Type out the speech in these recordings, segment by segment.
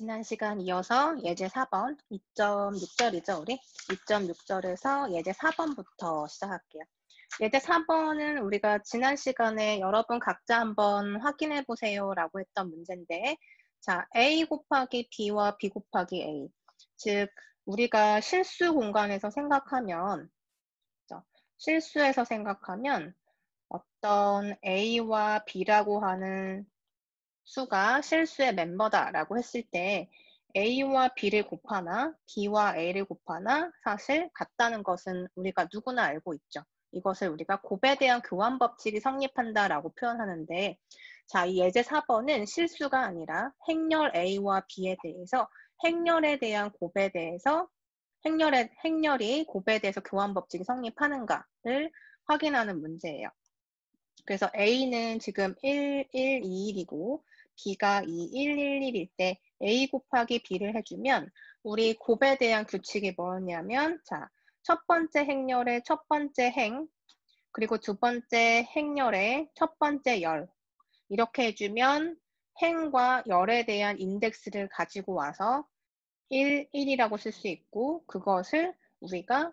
지난 시간 이어서 예제 4번 2.6절이죠, 우리? 2.6절에서 예제 4번부터 시작할게요. 예제 4번은 우리가 지난 시간에 여러분 각자 한번 확인해 보세요 라고 했던 문제인데, 자, A 곱하기 B와 B 곱하기 A. 즉, 우리가 실수 공간에서 생각하면, 실수에서 생각하면 어떤 A와 B라고 하는 수가 실수의 멤버다라고 했을 때 A와 B를 곱하나 B와 A를 곱하나 사실 같다는 것은 우리가 누구나 알고 있죠. 이것을 우리가 곱에 대한 교환 법칙이 성립한다라고 표현하는데, 자, 이 예제 4번은 실수가 아니라 행렬 A와 B에 대해서 행렬에 대한 곱에 대해서 행렬이 곱에 대해서 교환 법칙이 성립하는가를 확인하는 문제예요. 그래서 A는 지금 1, 1, 2, 1이고 B가 2, 1, 1, 1일 때 A 곱하기 B를 해주면 우리 곱에 대한 규칙이 뭐냐면, 자, 첫 번째 행렬의 첫 번째 행, 그리고 두 번째 행렬의 첫 번째 열, 이렇게 해주면 행과 열에 대한 인덱스를 가지고 와서 1, 1이라고 쓸 수 있고, 그것을 우리가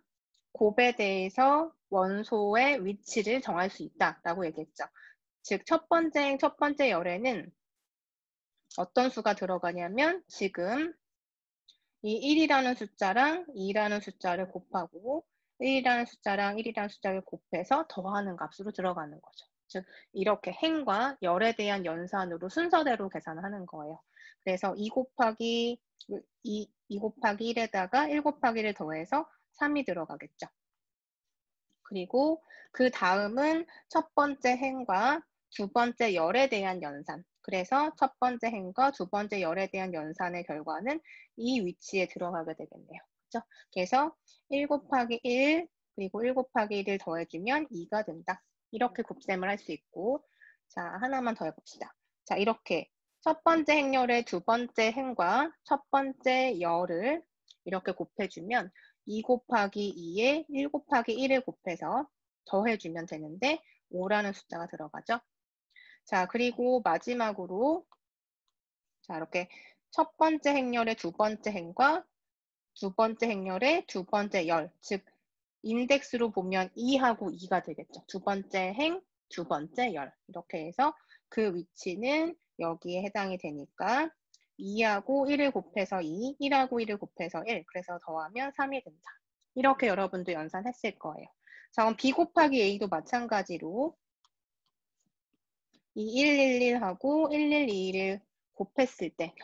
곱에 대해서 원소의 위치를 정할 수 있다라고 얘기했죠. 즉, 첫 번째 열에는 어떤 수가 들어가냐면 지금 이 1이라는 숫자랑 2라는 숫자를 곱하고 1이라는 숫자랑 1이라는 숫자를 곱해서 더하는 값으로 들어가는 거죠. 즉, 이렇게 행과 열에 대한 연산으로 순서대로 계산하는 거예요. 그래서 2 곱하기 1에다가 1 곱하기를 더해서 3이 들어가겠죠. 그리고 그 다음은 첫 번째 행과 두 번째 열에 대한 연산. 그래서 첫 번째 행과 두 번째 열에 대한 연산의 결과는 이 위치에 들어가게 되겠네요. 그렇죠? 그래서 1 곱하기 1 그리고 1 곱하기 1을 더해주면 2가 된다. 이렇게 곱셈을 할 수 있고, 자, 하나만 더 해봅시다. 자, 이렇게 첫 번째 행렬의 두 번째 행과 첫 번째 열을 이렇게 곱해주면 2 곱하기 2에 1 곱하기 1을 곱해서 더해주면 되는데 5라는 숫자가 들어가죠. 자, 그리고 마지막으로, 자, 이렇게 첫 번째 행렬의 두 번째 행과 두 번째 행렬의 두 번째 열, 즉 인덱스로 보면 2하고 2가 되겠죠. 두 번째 행, 두 번째 열, 이렇게 해서 그 위치는 여기에 해당이 되니까 2하고 1을 곱해서 2, 1하고 1을 곱해서 1, 그래서 더하면 3이 된다. 이렇게 여러분도 연산했을 거예요. 자, 그럼 B 곱하기 A도 마찬가지로 이 111하고 1121을 곱했을 때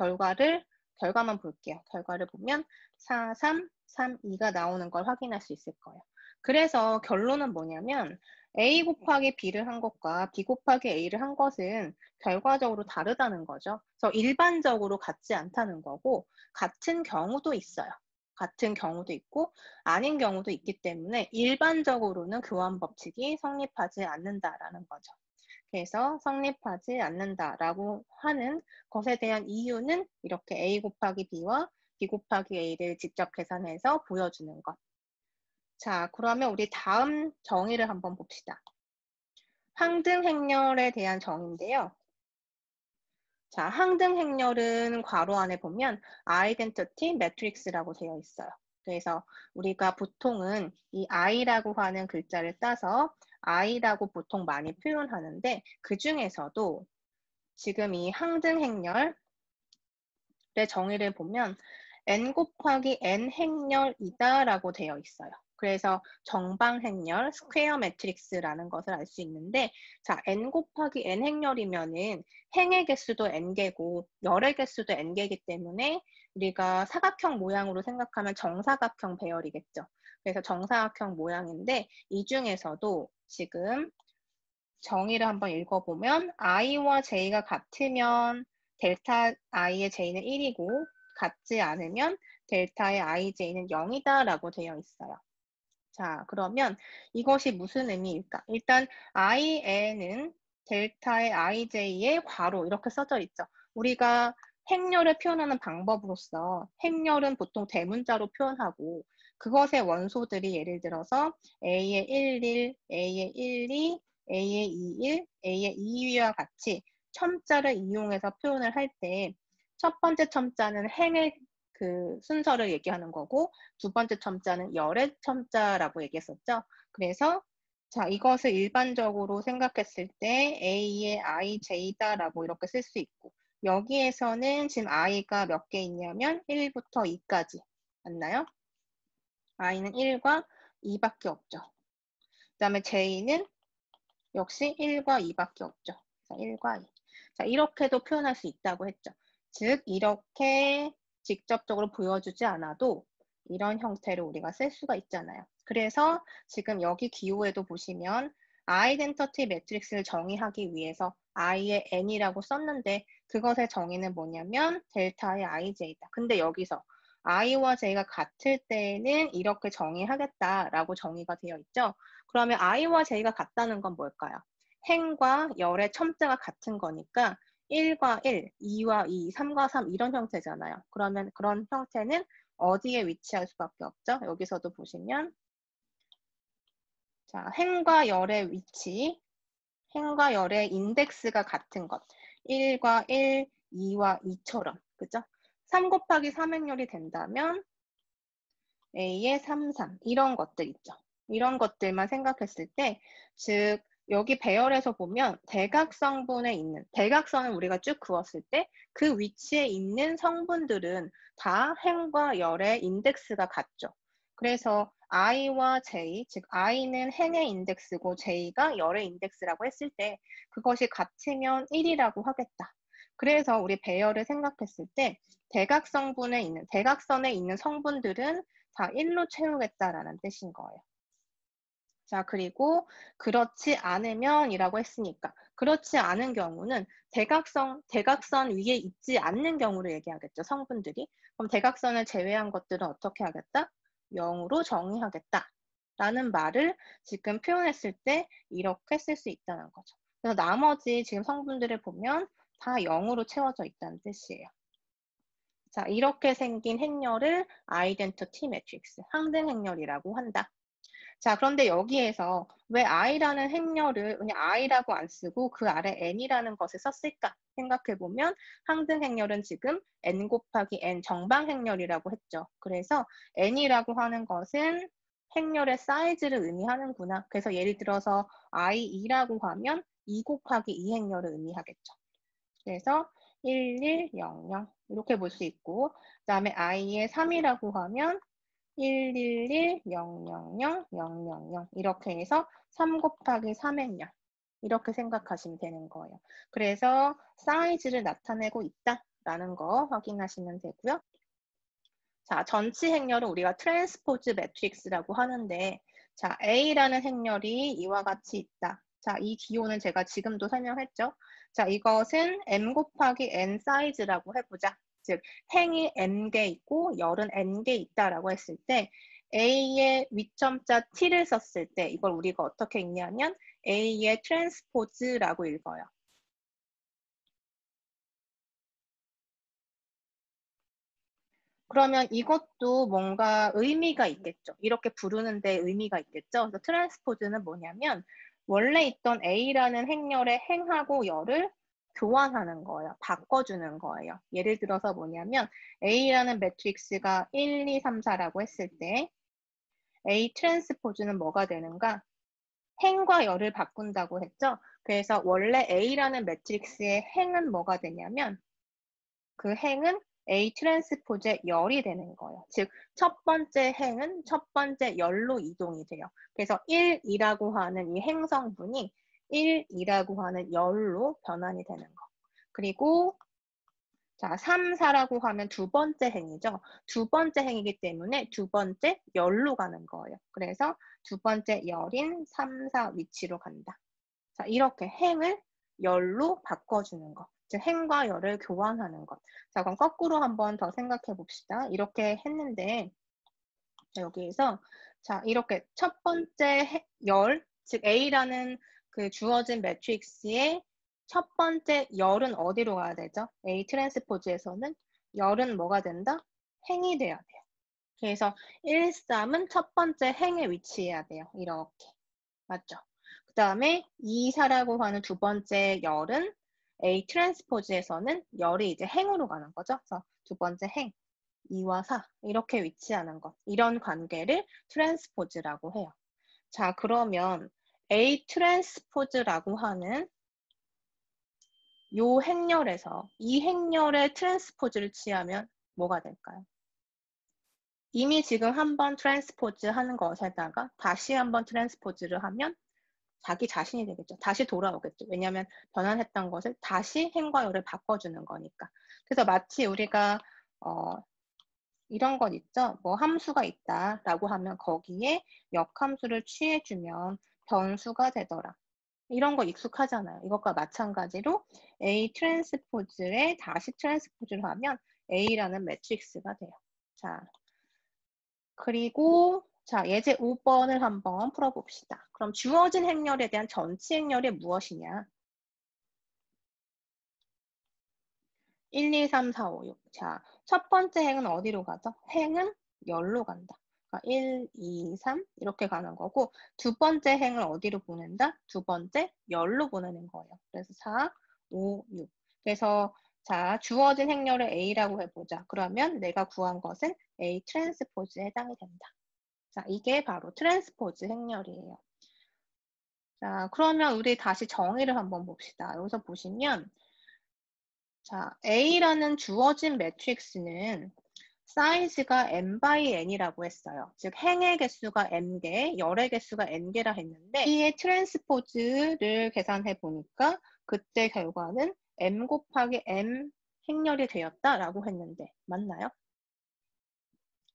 결과만 볼게요. 결과를 보면 4, 3, 3, 2가 나오는 걸 확인할 수 있을 거예요. 그래서 결론은 뭐냐면 A 곱하기 B를 한 것과 B 곱하기 A를 한 것은 결과적으로 다르다는 거죠. 그래서 일반적으로 같지 않다는 거고, 같은 경우도 있어요. 같은 경우도 있고 아닌 경우도 있기 때문에 일반적으로는 교환 법칙이 성립하지 않는다라는 거죠. 그래서 성립하지 않는다라고 하는 것에 대한 이유는 이렇게 A 곱하기 B와 B 곱하기 A를 직접 계산해서 보여주는 것. 자, 그러면 우리 다음 정의를 한번 봅시다. 항등행렬에 대한 정의인데요. 자, 항등행렬은 괄호 안에 보면 identity matrix라고 되어 있어요. 그래서 우리가 보통은 이 i라고 하는 글자를 따서 i라고 보통 많이 표현하는데, 그 중에서도 지금 이 항등행렬의 정의를 보면 n 곱하기 n 행렬이다 라고 되어 있어요. 그래서 정방행렬, 스퀘어 매트릭스라는 것을 알 수 있는데, 자, n 곱하기 n 행렬이면은 행의 개수도 n개고 열의 개수도 n개이기 때문에 우리가 사각형 모양으로 생각하면 정사각형 배열이겠죠. 그래서 정사각형 모양인데, 이 중에서도 지금 정의를 한번 읽어보면 i와 j가 같으면 델타 i의 j는 1이고 같지 않으면 델타의 ij는 0이다 라고 되어 있어요. 자, 그러면 이것이 무슨 의미일까? 일단 i에는 델타의 ij의 괄호 이렇게 써져 있죠. 우리가 행렬을 표현하는 방법으로서 행렬은 보통 대문자로 표현하고, 그것의 원소들이 예를 들어서 a의 11, a의 12, a의 21, a의 22와 같이 첨자를 이용해서 표현을 할 때 첫 번째 첨자는 행의 그 순서를 얘기하는 거고 두 번째 첨자는 열의 첨자라고 얘기했었죠. 그래서 자, 이것을 일반적으로 생각했을 때 A의 IJ다라고 이렇게 쓸 수 있고 여기에서는 지금 I가 몇 개 있냐면 1부터 2까지 맞나요? I는 1과 2밖에 없죠. 그 다음에 J는 역시 1과 2밖에 없죠. 자, 1과 2. 자, 이렇게도 표현할 수 있다고 했죠. 즉, 이렇게 직접적으로 보여주지 않아도 이런 형태로 우리가 쓸 수가 있잖아요. 그래서 지금 여기 기호에도 보시면 아이덴티티 매트릭스를 정의하기 위해서 i의 n이라고 썼는데 그것의 정의는 뭐냐면 델타의 ij다. 근데 여기서 i와 j가 같을 때에는 이렇게 정의하겠다라고 정의가 되어 있죠. 그러면 i와 j가 같다는 건 뭘까요? 행과 열의 첨자가 같은 거니까 1과 1, 2와 2, 3과 3 이런 형태잖아요. 그러면 그런 형태는 어디에 위치할 수밖에 없죠? 여기서도 보시면 자, 행과 열의 위치, 행과 열의 인덱스가 같은 것 1과 1, 2와 2처럼 그죠? 3 곱하기 3행렬이 된다면 A의 3, 3 이런 것들 있죠. 이런 것들만 생각했을 때 즉 여기 배열에서 보면 대각성분에 있는 대각선을 우리가 쭉 그었을 때 그 위치에 있는 성분들은 다 행과 열의 인덱스가 같죠. 그래서 i와 j, 즉 i는 행의 인덱스고 j가 열의 인덱스라고 했을 때 그것이 같으면 1이라고 하겠다. 그래서 우리 배열을 생각했을 때 대각선에 있는 성분들은 다 1로 채우겠다라는 뜻인 거예요. 자, 그리고 그렇지 않으면 이라고 했으니까 그렇지 않은 경우는 대각선 위에 있지 않는 경우를 얘기하겠죠, 성분들이. 그럼 대각선을 제외한 것들은 어떻게 하겠다? 0으로 정의하겠다. 라는 말을 지금 표현했을 때 이렇게 쓸 수 있다는 거죠. 그래서 나머지 지금 성분들을 보면 다 0으로 채워져 있다는 뜻이에요. 자, 이렇게 생긴 행렬을 아이덴티티 매트릭스, 항등 행렬이라고 한다. 자, 그런데 여기에서 왜 i라는 행렬을 그냥 i라고 안 쓰고 그 아래 n이라는 것을 썼을까 생각해보면 항등 행렬은 지금 n 곱하기 n 정방 행렬이라고 했죠. 그래서 n이라고 하는 것은 행렬의 사이즈를 의미하는구나. 그래서 예를 들어서 i2라고 하면 2 곱하기 2 행렬을 의미하겠죠. 그래서 1, 1, 0, 0 이렇게 볼 수 있고 그 다음에 i의 3이라고 하면 1, 1, 1, 0, 0, 0, 0, 0, 0 이렇게 해서 3 곱하기 3행렬 이렇게 생각하시면 되는 거예요. 그래서 사이즈를 나타내고 있다라는 거 확인하시면 되고요. 자, 전치 행렬은 우리가 트랜스포즈 매트릭스라고 하는데 자, A라는 행렬이 이와 같이 있다. 자, 이 기호는 제가 지금도 설명했죠. 자, 이것은 m 곱하기 n 사이즈라고 해보자. 즉, 행이 n개 있고 열은 n개 있다라고 했을 때 A의 위점자 t를 썼을 때 이걸 우리가 어떻게 읽냐면 A의 트랜스포즈라고 읽어요. 그러면 이것도 뭔가 의미가 있겠죠. 이렇게 부르는데 의미가 있겠죠. 그래서 트랜스포즈는 뭐냐면 원래 있던 A라는 행렬의 행하고 열을 교환하는 거예요. 바꿔주는 거예요. 예를 들어서 뭐냐면 A라는 매트릭스가 1, 2, 3, 4라고 했을 때 A 트랜스포즈는 뭐가 되는가? 행과 열을 바꾼다고 했죠. 그래서 원래 A라는 매트릭스의 행은 뭐가 되냐면 그 행은 A 트랜스포즈의 열이 되는 거예요. 즉, 첫 번째 행은 첫 번째 열로 이동이 돼요. 그래서 1이라고 하는 이 행성분이 1이라고 하는 열로 변환이 되는 거. 그리고 자, 3, 4라고 하면 두 번째 행이죠. 두 번째 행이기 때문에 두 번째 열로 가는 거예요. 그래서 두 번째 열인 3, 4 위치로 간다. 자, 이렇게 행을 열로 바꿔주는 것. 즉, 행과 열을 교환하는 것. 자, 그럼 거꾸로 한번 더 생각해 봅시다. 이렇게 했는데, 자, 여기에서, 자, 이렇게 첫 번째 열, 즉, A라는 그 주어진 매트릭스의 첫 번째 열은 어디로 가야 되죠? A 트랜스포즈에서는 열은 뭐가 된다? 행이 돼야 돼요. 그래서 1, 3은 첫 번째 행에 위치해야 돼요. 이렇게. 맞죠? 그 다음에 2, 4라고 하는 두 번째 열은 A 트랜스포즈에서는 열이 이제 행으로 가는 거죠. 그래서 두 번째 행, 2와 4 이렇게 위치하는 것. 이런 관계를 트랜스포즈라고 해요. 자, 그러면 A 트랜스포즈라고 하는 요 행렬에서 이 행렬의 트랜스포즈를 취하면 뭐가 될까요? 이미 지금 한번 트랜스포즈 하는 것에다가 다시 한번 트랜스포즈를 하면 자기 자신이 되겠죠. 다시 돌아오겠죠. 왜냐하면 변환했던 것을 다시 행과 열을 바꿔주는 거니까. 그래서 마치 우리가 이런 것 있죠. 뭐 함수가 있다라고 하면 거기에 역함수를 취해주면 변수가 되더라. 이런 거 익숙하잖아요. 이것과 마찬가지로 A 트랜스포즈에 다시 트랜스포즈를 하면 A라는 매트릭스가 돼요. 자, 그리고 자, 예제 5번을 한번 풀어봅시다. 그럼 주어진 행렬에 대한 전치 행렬이 무엇이냐? 1, 2, 3, 4, 5, 6. 자, 첫 번째 행은 어디로 가죠? 행은 열로 간다. 1, 2, 3 이렇게 가는 거고 두 번째 행을 어디로 보낸다? 두 번째 열로 보내는 거예요. 그래서 4, 5, 6. 그래서 자, 주어진 행렬을 A라고 해보자. 그러면 내가 구한 것은 A 트랜스포즈에 해당이 된다. 자, 이게 바로 트랜스포즈 행렬이에요. 자, 그러면 우리 다시 정의를 한번 봅시다. 여기서 보시면 자, A라는 주어진 매트릭스는 사이즈가 n by n이라고 했어요. 즉 행의 개수가 n개, 열의 개수가 n개라 했는데 B의 트랜스포즈를 계산해 보니까 그때 결과는 m 곱하기 m 행렬이 되었다라고 했는데 맞나요?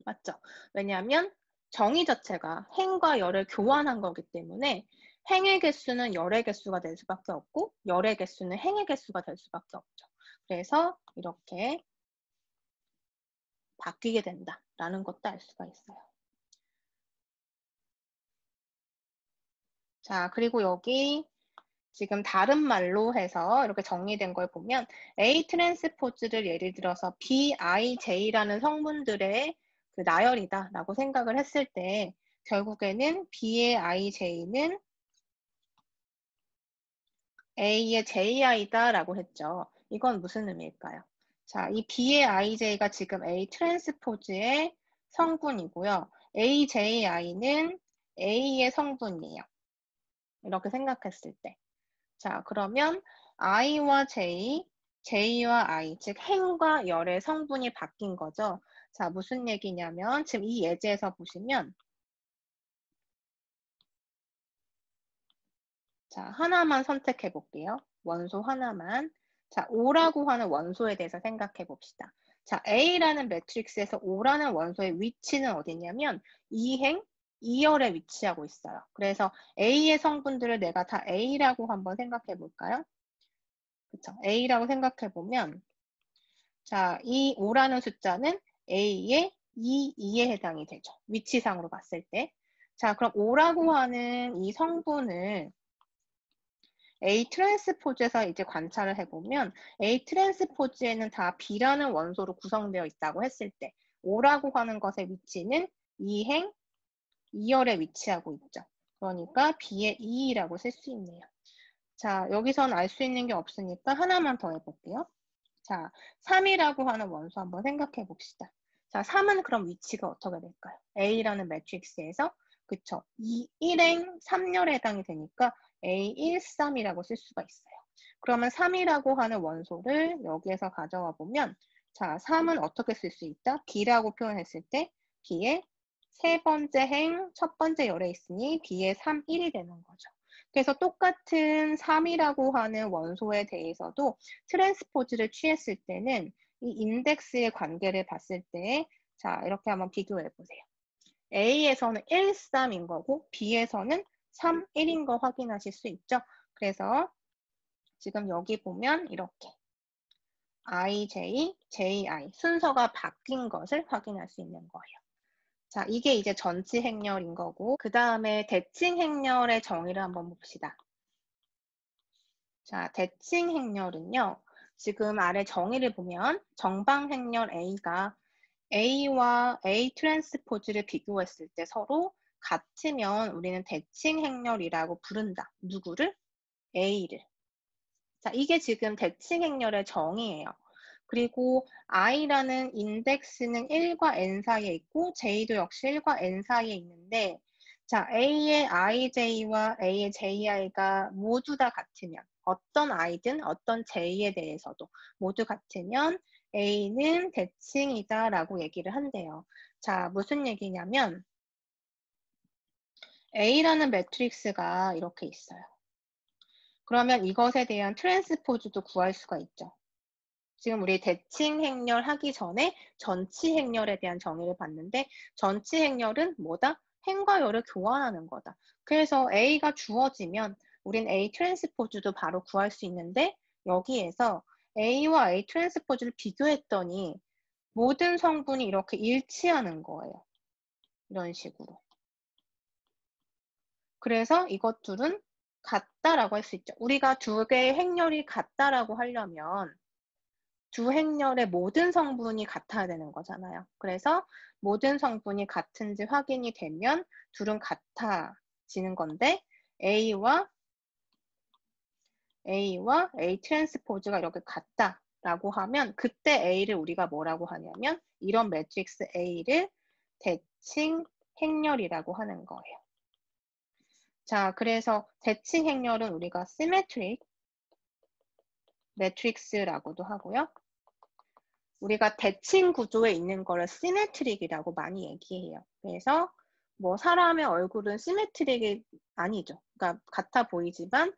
맞죠? 왜냐하면 정의 자체가 행과 열을 교환한 거기 때문에 행의 개수는 열의 개수가 될 수밖에 없고 열의 개수는 행의 개수가 될 수밖에 없죠. 그래서 이렇게 바뀌게 된다라는 것도 알 수가 있어요. 자, 그리고 여기 지금 다른 말로 해서 이렇게 정리된 걸 보면 A 트랜스포즈를 예를 들어서 BIJ라는 성분들의 그 나열이다라고 생각을 했을 때 결국에는 B의 IJ는 A의 JI다라고 했죠. 이건 무슨 의미일까요? 자, 이 B의 IJ가 지금 A 트랜스포즈의 성분이고요. AJI는 A의 성분이에요. 이렇게 생각했을 때. 자, 그러면 I와 J, J와 I, 즉 행과 열의 성분이 바뀐 거죠. 자, 무슨 얘기냐면 지금 이 예제에서 보시면 자, 하나만 선택해 볼게요. 원소 하나만. 자, O라고 하는 원소에 대해서 생각해 봅시다. 자, A라는 매트릭스에서 O라는 원소의 위치는 어디냐면 2행, 2열에 위치하고 있어요. 그래서 A의 성분들을 내가 다 A라고 한번 생각해 볼까요? 그쵸? A라고 생각해 보면 자, 이 5라는 숫자는 A의 2에 해당이 되죠. 위치상으로 봤을 때. 자, 그럼 5라고 하는 이 성분을 A 트랜스포즈에서 이제 관찰을 해보면 A 트랜스포즈에는 다 B라는 원소로 구성되어 있다고 했을 때 5라고 하는 것의 위치는 2행 2열에 위치하고 있죠. 그러니까 B의 2라고 쓸 수 있네요. 자, 여기선 알 수 있는 게 없으니까 하나만 더 해볼게요. 자, 3이라고 하는 원소 한번 생각해 봅시다. 자, 3은 그럼 위치가 어떻게 될까요? A라는 매트릭스에서 그쵸. 1행 3열에 해당이 되니까 A13이라고 쓸 수가 있어요. 그러면 3이라고 하는 원소를 여기에서 가져와 보면 자, 3은 어떻게 쓸 수 있다? B라고 표현했을 때 B의 세 번째 행, 첫 번째 열에 있으니 B의 3, 1이 되는 거죠. 그래서 똑같은 3이라고 하는 원소에 대해서도 트랜스포즈를 취했을 때는 이 인덱스의 관계를 봤을 때 자, 이렇게 한번 비교해 보세요. A에서는 1, 3인 거고 B에서는 3, 1인 거 확인하실 수 있죠. 그래서 지금 여기 보면 이렇게 IJ, JI 순서가 바뀐 것을 확인할 수 있는 거예요. 자, 이게 이제 전치 행렬인 거고 그 다음에 대칭 행렬의 정의를 한번 봅시다. 자, 대칭 행렬은요. 지금 아래 정의를 보면 정방 행렬 A가 A와 A 트랜스포즈를 비교했을 때 서로 같으면 우리는 대칭 행렬이라고 부른다. 누구를? A를. 자, 이게 지금 대칭 행렬의 정의예요. 그리고 i라는 인덱스는 1과 n 사이에 있고 j도 역시 1과 n 사이에 있는데 자, a의 ij와 a의 ji가 모두 다 같으면 어떤 i든 어떤 j에 대해서도 모두 같으면 a는 대칭이다 라고 얘기를 한대요. 자, 무슨 얘기냐면 a라는 매트릭스가 이렇게 있어요. 그러면 이것에 대한 트랜스포즈도 구할 수가 있죠. 지금 우리 대칭 행렬 하기 전에 전치 행렬에 대한 정의를 봤는데 전치 행렬은 뭐다? 행과 열을 교환하는 거다. 그래서 A가 주어지면 우린 A 트랜스포즈도 바로 구할 수 있는데 여기에서 A와 A 트랜스포즈를 비교했더니 모든 성분이 이렇게 일치하는 거예요. 이런 식으로. 그래서 이것 둘은 같다라고 할 수 있죠. 우리가 두 개의 행렬이 같다라고 하려면 두 행렬의 모든 성분이 같아야 되는 거잖아요. 그래서 모든 성분이 같은지 확인이 되면 둘은 같아지는 건데 A와 A 트랜스포즈가 이렇게 같다라고 하면 그때 A를 우리가 뭐라고 하냐면 이런 매트릭스 A를 대칭 행렬이라고 하는 거예요. 자, 그래서 대칭 행렬은 우리가 시메트릭 매트릭스라고도 하고요. 우리가 대칭 구조에 있는 거를 시메트릭이라고 많이 얘기해요. 그래서 뭐 사람의 얼굴은 시메트릭이 아니죠. 그러니까 같아 보이지만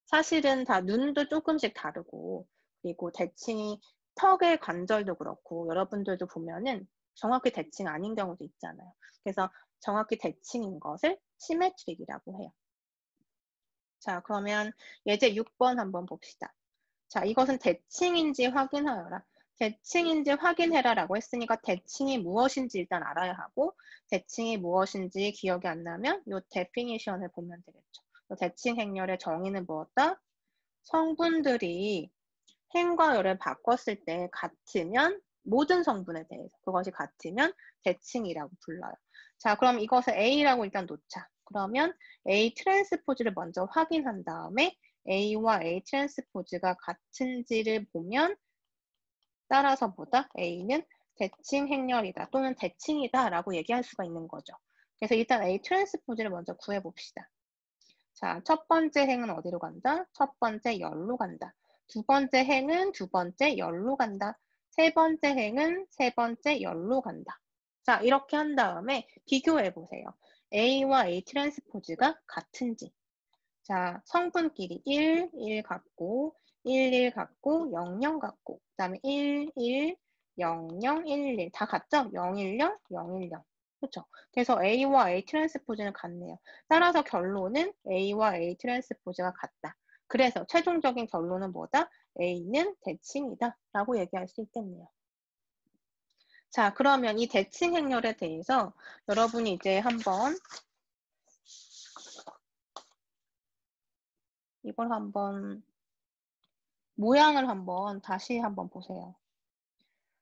사실은 다 눈도 조금씩 다르고 그리고 대칭이 턱의 관절도 그렇고 여러분들도 보면은 정확히 대칭 아닌 경우도 있잖아요. 그래서 정확히 대칭인 것을 시메트릭이라고 해요. 자, 그러면 예제 6번 한번 봅시다. 자, 이것은 대칭인지 확인하여라. 대칭인지 확인해라라고 했으니까 대칭이 무엇인지 일단 알아야 하고 대칭이 무엇인지 기억이 안 나면 이 데피니션을 보면 되겠죠. 대칭 행렬의 정의는 무엇다? 성분들이 행과 열을 바꿨을 때 같으면 모든 성분에 대해서 그것이 같으면 대칭이라고 불러요. 자, 그럼 이것을 A라고 일단 놓자. 그러면 A 트랜스포즈를 먼저 확인한 다음에 A와 A 트랜스포즈가 같은지를 보면 따라서 뭐다? A는 대칭 행렬이다 또는 대칭이다 라고 얘기할 수가 있는 거죠. 그래서 일단 A 트랜스포즈를 먼저 구해봅시다. 자, 첫 번째 행은 어디로 간다? 첫 번째 열로 간다. 두 번째 행은 두 번째 열로 간다. 세 번째 행은 세 번째 열로 간다. 자, 이렇게 한 다음에 비교해 보세요. A와 A 트랜스포즈가 같은지. 자, 성분끼리 1, 1 같고, 1, 1 같고, 0, 0 같고, 그 다음에 1, 1, 0, 0, 1, 1. 다 같죠? 0, 1, 0, 0, 1, 0. 그렇죠? 그래서 A와 A 트랜스포즈는 같네요. 따라서 결론은 A와 A 트랜스포즈가 같다. 그래서 최종적인 결론은 뭐다? A는 대칭이다. 라고 얘기할 수 있겠네요. 자, 그러면 이 대칭 행렬에 대해서 여러분이 이제 한번 이걸 한번 모양을 한번 다시 한번 보세요.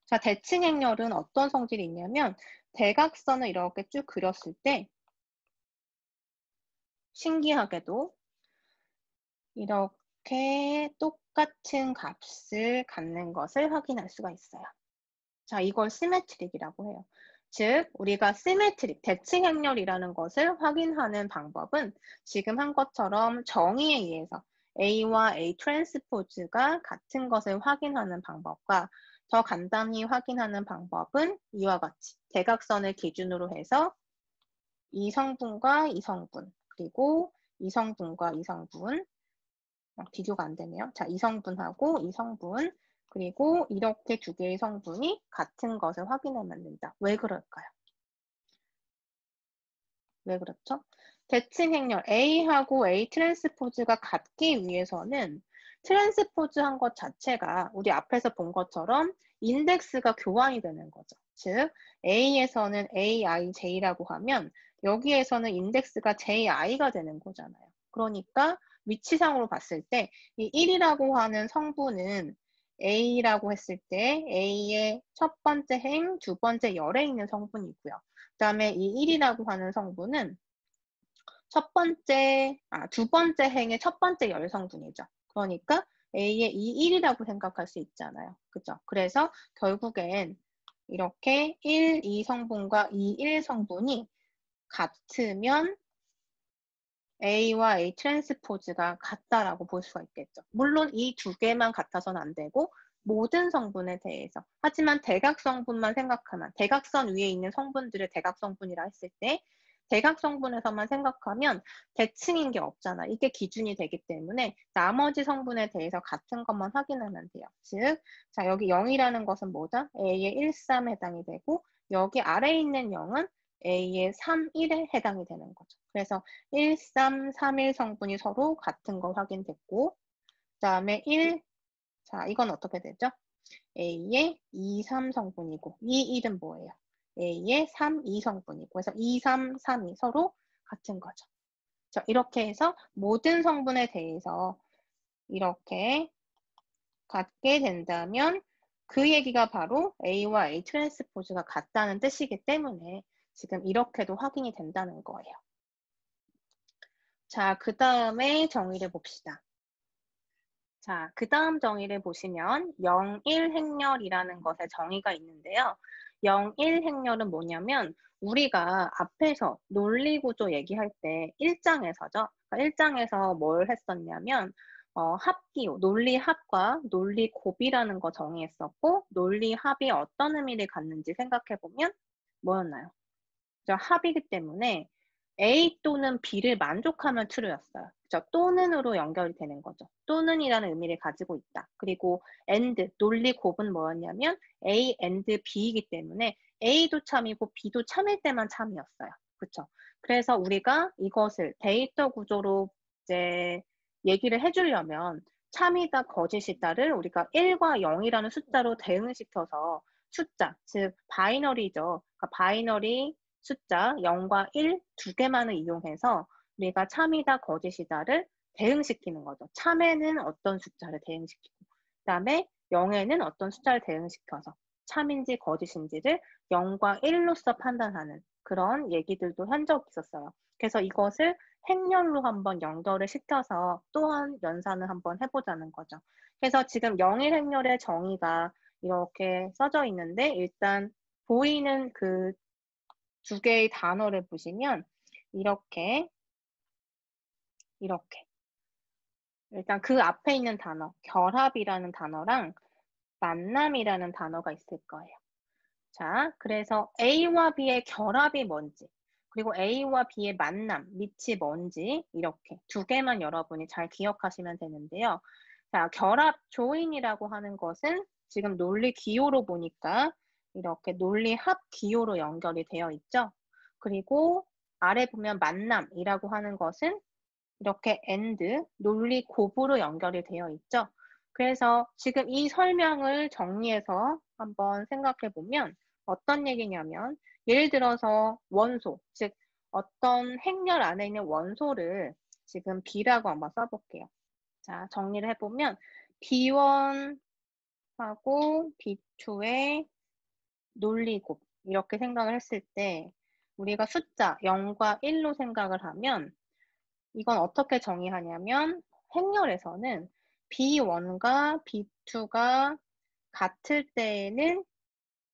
자, 대칭 행렬은 어떤 성질이 있냐면 대각선을 이렇게 쭉 그렸을 때 신기하게도 이렇게 똑같은 값을 갖는 것을 확인할 수가 있어요. 자, 이걸 시메트릭이라고 해요. 즉, 우리가 시메트릭, 대칭 행렬이라는 것을 확인하는 방법은 지금 한 것처럼 정의에 의해서 A와 A 트랜스포즈가 같은 것을 확인하는 방법과 더 간단히 확인하는 방법은 이와 같이 대각선을 기준으로 해서 이 성분과 이 성분, 그리고 이 성분과 이 성분, 비교가 안 되네요. 자, 이 성분하고 이 성분, 그리고 이렇게 두 개의 성분이 같은 것을 확인하면 된다. 왜 그럴까요? 왜 그렇죠? 대칭 행렬 A하고 A 트랜스포즈가 같기 위해서는 트랜스포즈 한 것 자체가 우리 앞에서 본 것처럼 인덱스가 교환이 되는 거죠. 즉 A에서는 AIJ라고 하면 여기에서는 인덱스가 JI가 되는 거잖아요. 그러니까 위치상으로 봤을 때 이 1이라고 하는 성분은 A라고 했을 때 A의 첫 번째 행, 두 번째 열에 있는 성분이고요. 그 다음에 이 1이라고 하는 성분은 두 번째 행의 첫 번째 열 성분이죠. 그러니까 A의 이 1이라고 생각할 수 있잖아요. 그죠? 그래서 결국엔 이렇게 1, 2 성분과 2, 1 성분이 같으면 A와 A 트랜스포즈가 같다라고 볼 수가 있겠죠. 물론 이 두 개만 같아서는 안 되고 모든 성분에 대해서. 하지만 대각 성분만 생각하면 대각선 위에 있는 성분들을 대각 성분이라 했을 때 대각 성분에서만 생각하면 대칭인 게 없잖아. 이게 기준이 되기 때문에 나머지 성분에 대해서 같은 것만 확인하면 돼요. 즉, 자 여기 0이라는 것은 뭐다? A의 1, 3 해당이 되고 여기 아래에 있는 0은 A의 3, 1에 해당이 되는 거죠. 그래서 1, 3, 3, 1 성분이 서로 같은 거 확인됐고 그 다음에 1, 자 이건 어떻게 되죠? A의 2, 3 성분이고 이 1은 뭐예요? A의 3, 2 성분이고 그래서 2, 3, 3이 서로 같은 거죠. 자, 이렇게 해서 모든 성분에 대해서 이렇게 같게 된다면 그 얘기가 바로 A와 A 트랜스포즈가 같다는 뜻이기 때문에 지금 이렇게도 확인이 된다는 거예요. 자, 그 다음에 정의를 봅시다. 자, 그 다음 정의를 보시면 0, 1 행렬이라는 것의 정의가 있는데요. 0, 1 행렬은 뭐냐면 우리가 앞에서 논리구조 얘기할 때 1장에서죠. 그러니까 1장에서 뭘 했었냐면 합기호, 논리합과 논리곱이라는 거 정의했었고 논리합이 어떤 의미를 갖는지 생각해보면 뭐였나요? 합이기 때문에 A 또는 B를 만족하면 true였어요. 그죠? 또는으로 연결이 되는 거죠. 또는이라는 의미를 가지고 있다. 그리고 and, 논리 곱은 뭐였냐면 A and B이기 때문에 A도 참이고 B도 참일 때만 참이었어요. 그쵸? 그래서 우리가 이것을 데이터 구조로 이제 얘기를 해주려면 참이다, 거짓이다를 우리가 1과 0이라는 숫자로 대응시켜서 숫자, 즉 바이너리죠. 그러니까 바이너리 숫자 0과 1 두 개만을 이용해서 우리가 참이다, 거짓이다를 대응시키는 거죠. 참에는 어떤 숫자를 대응시키고 그다음에 0에는 어떤 숫자를 대응시켜서 참인지 거짓인지를 0과 1로서 판단하는 그런 얘기들도 한 적이 있었어요. 그래서 이것을 행렬로 한번 연결을 시켜서 또한 연산을 한번 해보자는 거죠. 그래서 지금 0일 행렬의 정의가 이렇게 써져 있는데 일단 보이는 그 두 개의 단어를 보시면 이렇게 일단 그 앞에 있는 단어 결합이라는 단어랑 만남이라는 단어가 있을 거예요. 자, 그래서 A와 B의 결합이 뭔지 그리고 A와 B의 만남, 밑이 뭔지 이렇게 두 개만 여러분이 잘 기억하시면 되는데요. 자, 결합 조인이라고 하는 것은 지금 논리 기호로 보니까 이렇게 논리 합 기호로 연결이 되어 있죠. 그리고 아래 보면 만남이라고 하는 것은 이렇게 and, 논리 곱으로 연결이 되어 있죠. 그래서 지금 이 설명을 정리해서 한번 생각해 보면 어떤 얘기냐면 예를 들어서 원소, 즉 어떤 행렬 안에 있는 원소를 지금 B라고 한번 써볼게요. 자, 정리를 해보면 B1하고 B2의 논리곱 이렇게 생각을 했을 때 우리가 숫자 0과 1로 생각을 하면 이건 어떻게 정의하냐면 행렬에서는 B1과 B2가 같을 때에는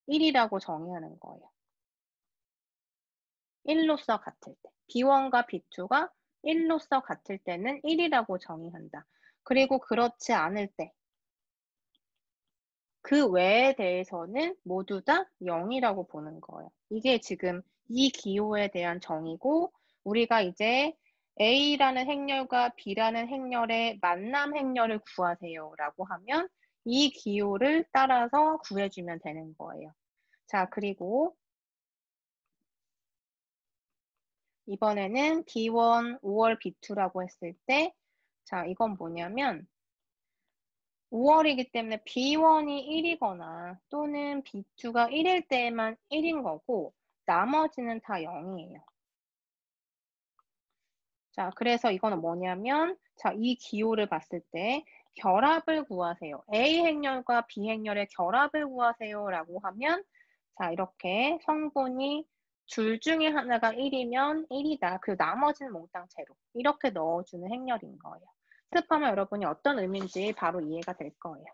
1이라고 정의하는 거예요. 1로서 같을 때. B1과 B2가 1로서 같을 때는 1이라고 정의한다. 그리고 그렇지 않을 때. 그 외에 대해서는 모두 다 0이라고 보는 거예요. 이게 지금 이 기호에 대한 정의고 우리가 이제 A라는 행렬과 B라는 행렬의 만남 행렬을 구하세요 라고 하면 이 기호를 따라서 구해주면 되는 거예요. 자, 그리고 이번에는 B1, 5월 B2라고 했을 때 자, 이건 뭐냐면 5월이기 때문에 B1이 1이거나 또는 B2가 1일 때에만 1인 거고 나머지는 다 0이에요. 자, 그래서 이거는 뭐냐면 자, 이 기호를 봤을 때 결합을 구하세요. A 행렬과 B 행렬의 결합을 구하세요 라고 하면 자, 이렇게 성분이 둘 중에 하나가 1이면 1이다. 그 나머지는 몽땅 제로. 이렇게 넣어주는 행렬인 거예요. 학습하면 여러분이 어떤 의미인지 바로 이해가 될 거예요.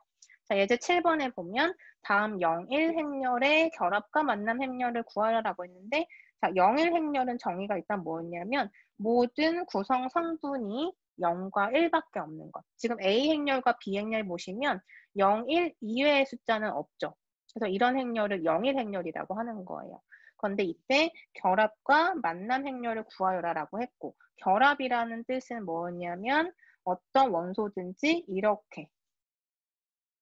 자, 예제 7번에 보면 다음 0, 1 행렬의 결합과 만남 행렬을 구하라고 했는데, 자, 0, 1 행렬은 정의가 일단 뭐였냐면 모든 구성 성분이 0과 1밖에 없는 것. 지금 A 행렬과 B 행렬 보시면 0, 1 이외의 숫자는 없죠. 그래서 이런 행렬을 0, 1 행렬이라고 하는 거예요. 그런데 이때 결합과 만남 행렬을 구하여라라고 했고, 결합이라는 뜻은 뭐였냐면 어떤 원소든지 이렇게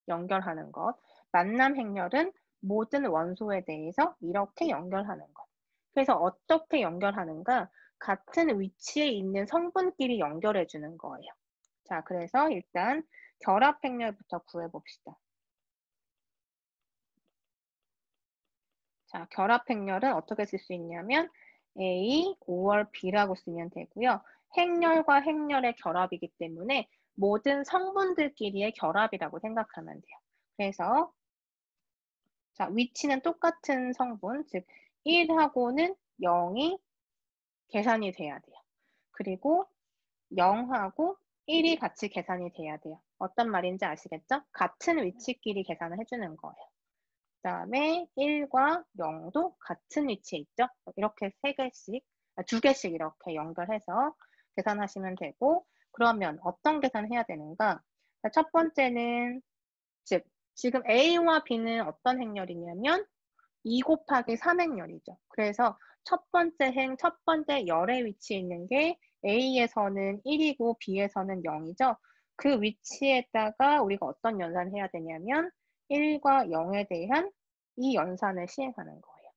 연결하는 것. 만남 행렬은 모든 원소에 대해서 이렇게 연결하는 것. 그래서 어떻게 연결하는가? 같은 위치에 있는 성분끼리 연결해 주는 거예요. 자, 그래서 일단 결합 행렬부터 구해 봅시다. 자, 결합 행렬은 어떻게 쓸 수 있냐면 A, 5월 B라고 쓰면 되고요. 행렬과 행렬의 결합이기 때문에 모든 성분들끼리의 결합이라고 생각하면 돼요. 그래서 자, 위치는 똑같은 성분, 즉 1하고는 0이 계산이 돼야 돼요. 그리고 0하고 1이 같이 계산이 돼야 돼요. 어떤 말인지 아시겠죠? 같은 위치끼리 계산을 해주는 거예요. 그 다음에 1과 0도 같은 위치에 있죠? 이렇게 3개씩, 2개씩 이렇게 연결해서 계산하시면 되고, 그러면 어떤 계산을 해야 되는가? 첫 번째는, 즉, 지금 A와 B는 어떤 행렬이냐면 2 곱하기 3 행렬이죠. 그래서 첫 번째 열의 위치에 있는 게 A에서는 1이고 B에서는 0이죠. 그 위치에다가 우리가 어떤 연산을 해야 되냐면 1과 0에 대한 이 연산을 시행하는 거예요.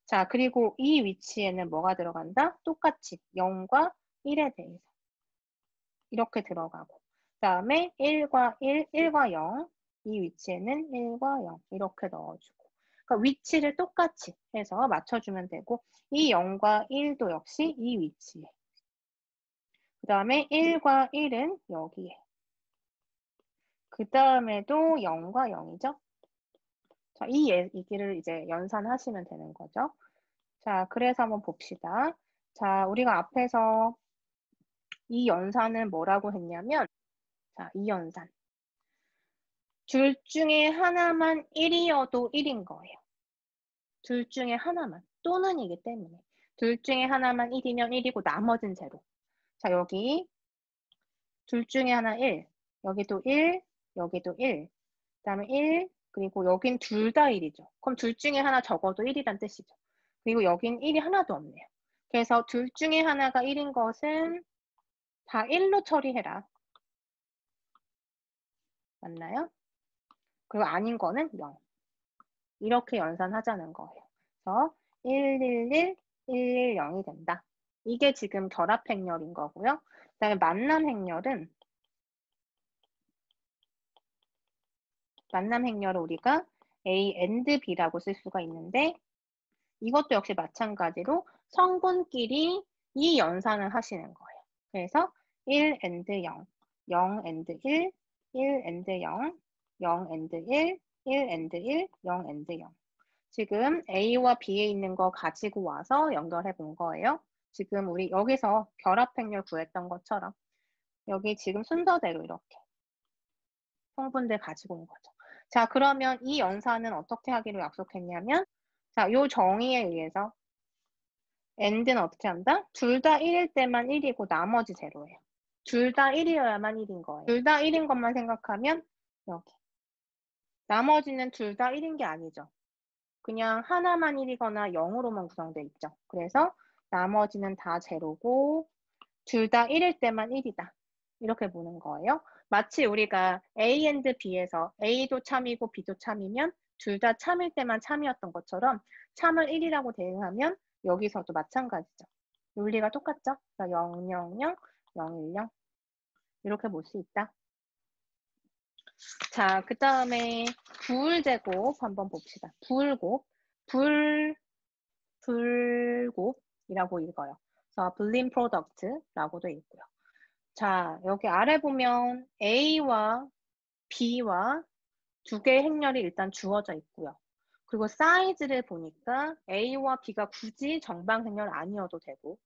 자, 그리고 이 위치에는 뭐가 들어간다? 똑같이 0과 1에 대해서 이렇게 들어가고 그 다음에 1과 1, 1과 0 이 위치에는 1과 0 이렇게 넣어주고 그러니까 위치를 똑같이 해서 맞춰주면 되고 이 0과 1도 역시 이 위치에 그 다음에 1과 1은 여기에 그 다음에도 0과 0이죠. 자, 이 길을 이제 연산하시면 되는 거죠. 자, 그래서 한번 봅시다. 자, 우리가 앞에서 이 연산을 뭐라고 했냐면 자, 이 연산 둘 중에 하나만 1이어도 1인 거예요. 둘 중에 하나만 또는이기 때문에 둘 중에 하나만 1이면 1이고 나머진 제로. 자, 여기 둘 중에 하나 1, 여기도 1, 여기도 1, 그 다음에 1, 그리고 여긴 둘 다 1이죠. 그럼 둘 중에 하나 적어도 1이란 뜻이죠. 그리고 여긴 1이 하나도 없네요. 그래서 둘 중에 하나가 1인 것은 다 1로 처리해라. 맞나요? 그리고 아닌 거는 0. 이렇게 연산하자는 거예요. 그래서 111, 110이 된다. 이게 지금 결합 행렬인 거고요. 그 다음에 만남 행렬은 우리가 A and B라고 쓸 수가 있는데 이것도 역시 마찬가지로 성분끼리 이 연산을 하시는 거예요. 그래서 1 and 0, 0 and 1, 1 and 0, 0 and 1, 1 and 1, 0 and 0. 지금 A와 B에 있는 거 가지고 와서 연결해 본 거예요. 지금 우리 여기서 결합 행렬 구했던 것처럼 여기 지금 순서대로 이렇게 성분들 가지고 온 거죠. 자, 그러면 이 연산은 어떻게 하기로 약속했냐면 자, 요 정의에 의해서 and는 어떻게 한다? 둘 다 1일 때만 1이고 나머지 제로예요. 둘 다 1이어야만 1인 거예요. 둘 다 1인 것만 생각하면 여기. 나머지는 둘 다 1인 게 아니죠. 그냥 하나만 1이거나 0으로만 구성되어 있죠. 그래서 나머지는 다 제로고 둘 다 1일 때만 1이다. 이렇게 보는 거예요. 마치 우리가 A and B에서 A도 참이고 B도 참이면 둘 다 참일 때만 참이었던 것처럼 참을 1이라고 대응하면 여기서도 마찬가지죠. 논리가 똑같죠? 0, 0, 0, 0, 1, 0 이렇게 볼 수 있다. 자, 그 다음에 부울제곱 한번 봅시다. 부울곱, 불곱이라고 읽어요. 그래서 불린 프로덕트라고도 읽고요. 자, 여기 아래 보면 A와 B와 두 개의 행렬이 일단 주어져 있고요. 그리고 사이즈를 보니까 A와 B가 굳이 정방 행렬 아니어도 되고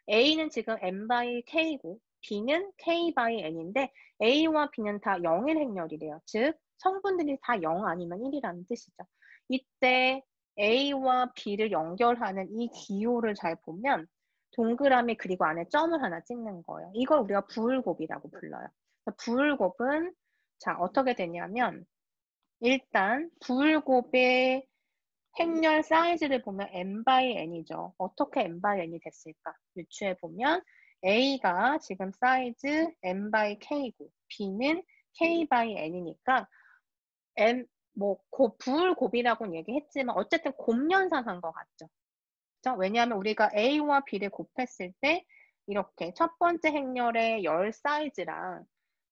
A는 지금 n by k고 B는 K by N인데 A와 B는 다 0일 행렬이래요. 즉 성분들이 다 0 아니면 1이라는 뜻이죠. 이때 A와 B를 연결하는 이 기호를 잘 보면 동그라미 그리고 안에 점을 하나 찍는 거예요. 이걸 우리가 부울곱이라고 불러요. 부울곱은 자 어떻게 되냐면 일단 부울곱의 행렬 사이즈를 보면 n by n이죠. 어떻게 n by n이 됐을까? 유추해 보면 A가 지금 사이즈 n by k고 B는 k by n이니까 n 부울곱이라고는 얘기했지만 어쨌든 곱연산한 것 같죠. 그렇죠? 왜냐하면 우리가 A와 B를 곱했을 때 이렇게 첫 번째 행렬의 열 사이즈랑